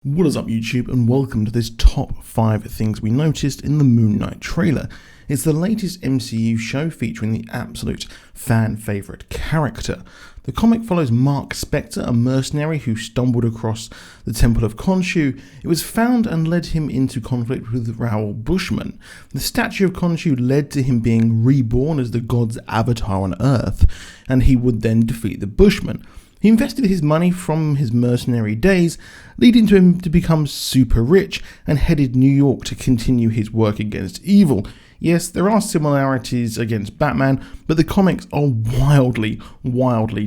What is up YouTube, and welcome to this top 5 things we noticed in the Moon Knight trailer. It's the latest MCU show featuring the absolute fan favourite character. The comic follows Mark Spector, a mercenary who stumbled across the Temple of Khonshu. It was found and led him into conflict with Raoul Bushman. The statue of Khonshu led to him being reborn as the god's avatar on Earth, and he would then defeat the Bushmen. He invested his money from his mercenary days, leading to him to become super rich and headed New York to continue his work against evil. Yes, there are similarities against Batman, but the comics are wildly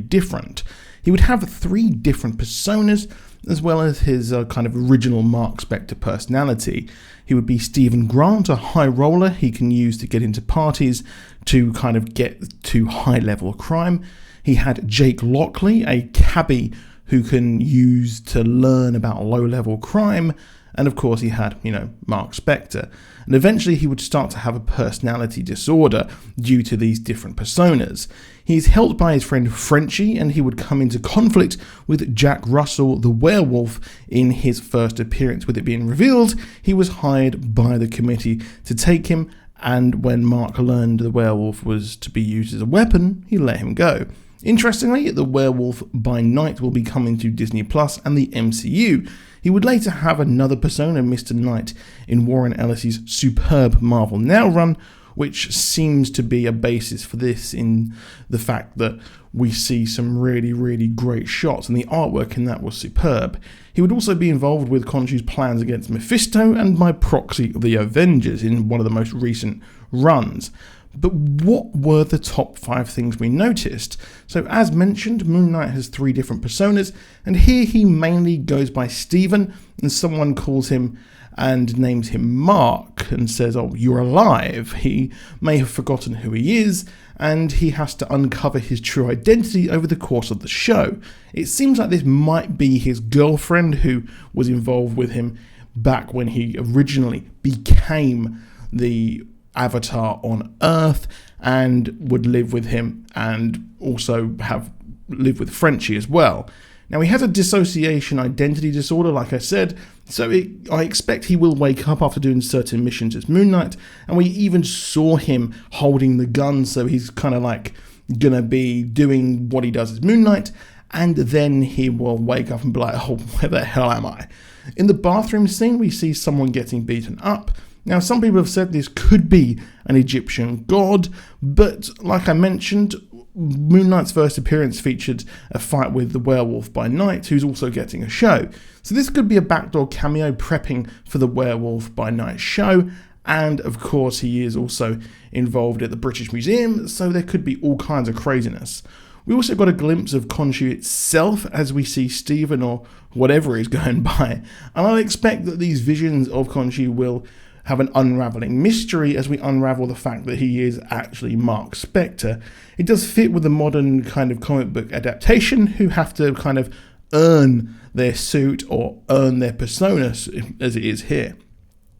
different. He would have 3 different personas, as well as his kind of original Mark Spector personality. He would be Stephen Grant, a high roller he can use to get into parties to kind of get to high level crime. He had Jake Lockley, a cabbie who can use to learn about low-level crime. And of course he had, Mark Spector. And eventually he would start to have a personality disorder due to these different personas. He's helped by his friend Frenchie, and he would come into conflict with Jack Russell, the werewolf, in his first appearance. With it being revealed, he was hired by the committee to take him, and when Mark learned the werewolf was to be used as a weapon, he let him go. Interestingly, The Werewolf by Night will be coming to Disney Plus and the MCU. He would later have another persona, Mr. Knight, in Warren Ellis's superb Marvel Now run, which seems to be a basis for this in the fact that we see some really great shots, and the artwork in that was superb. He would also be involved with Khonshu's plans against Mephisto and by proxy the Avengers in one of the most recent runs. But what were the top 5 things we noticed? So as mentioned, Moon Knight has 3 different personas, and here he mainly goes by Stephen, and someone calls him and names him Mark and says, "Oh, you're alive." He may have forgotten who he is, and he has to uncover his true identity over the course of the show. It seems like this might be his girlfriend who was involved with him back when he originally became the Avatar on Earth, and would live with him and also have lived with Frenchie as well. Now, he has a dissociation identity disorder, like I said, so I expect he will wake up after doing certain missions as Moon Knight, and we even saw him holding the gun, so he's kind of like gonna be doing what he does as Moon Knight, and then he will wake up and be like, "Oh, where the hell am I?" In the bathroom scene, we see someone getting beaten up. Now, some people have said this could be an Egyptian god, but like I mentioned, Moon Knight's first appearance featured a fight with the Werewolf by Night, who's also getting a show. So this could be a backdoor cameo prepping for the Werewolf by Night show, and of course he is also involved at the British Museum, so there could be all kinds of craziness. We also got a glimpse of Khonshu itself as we see Stephen, or whatever is going by, and I expect that these visions of Khonshu will have an unravelling mystery as we unravel the fact that he is actually Mark Spector. It does fit with the modern kind of comic book adaptation, who have to kind of earn their suit or earn their persona, as it is here.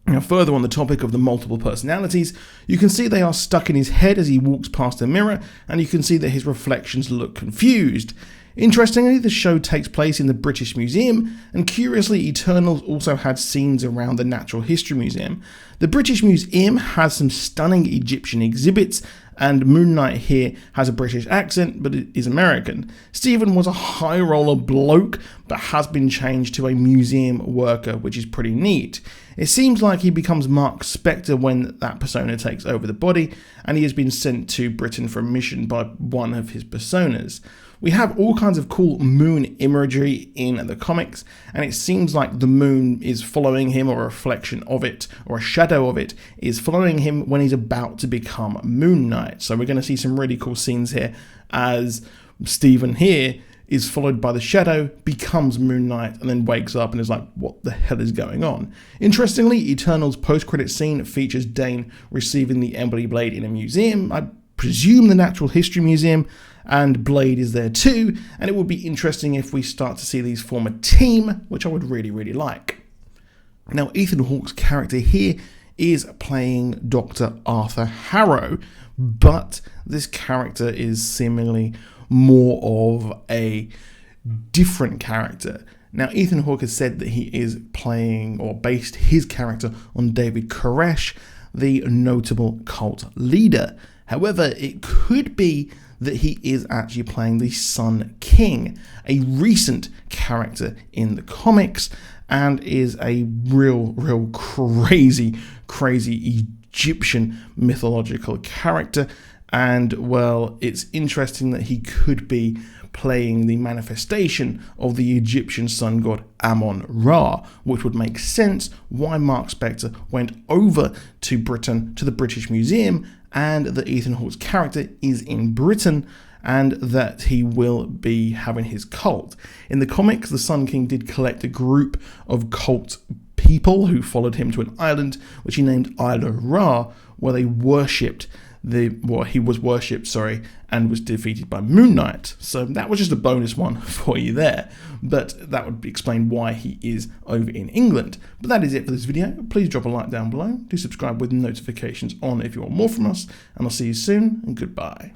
Now, further on the topic of the multiple personalities, you can see they are stuck in his head as he walks past a mirror, and you can see that his reflections look confused. Interestingly, the show takes place in the British Museum, and curiously, Eternals also had scenes around the Natural History Museum. The British Museum has some stunning Egyptian exhibits, and Moon Knight here has a British accent, but it is American. Stephen was a high roller bloke, but has been changed to a museum worker, which is pretty neat. It seems like he becomes Mark Spector when that persona takes over the body, and he has been sent to Britain for a mission by one of his personas. We have all kinds of cool moon imagery in the comics, and it seems like the moon is following him, or a reflection of it, or a shadow of it, is following him when he's about to become Moon Knight. So we're going to see some really cool scenes here as Stephen here is followed by the shadow, becomes Moon Knight, and then wakes up and is like, what the hell is going on? Interestingly, Eternals post-credit scene features Dane receiving the Emily Blade in a museum, I presume the Natural History Museum, and Blade is there too, and it would be interesting if we start to see these form a team, which I would really like. Now, Ethan Hawke's character here is playing Dr. Arthur Harrow, but this character is seemingly more of a different character. Now, Ethan Hawke has said that he is playing or based his character on David Koresh, the notable cult leader. However, it could be that he is actually playing the Sun King, a recent character in the comics, and is a real crazy Egyptian mythological character. And well, it's interesting that he could be playing the manifestation of the Egyptian sun god Amun-Ra, which would make sense why Mark Spector went over to Britain, to the British Museum, and that Ethan Hawke's character is in Britain, and that he will be having his cult. In the comics, the Sun King did collect a group of cult people who followed him to an island, which he named Isla Ra, where they worshipped he was worshipped, and was defeated by Moon Knight. So that was just a bonus one for you there, but that would explain why he is over in England. But that is it for this video. Please drop a like down below. Do subscribe with notifications on if you want more from us, and I'll see you soon, and goodbye.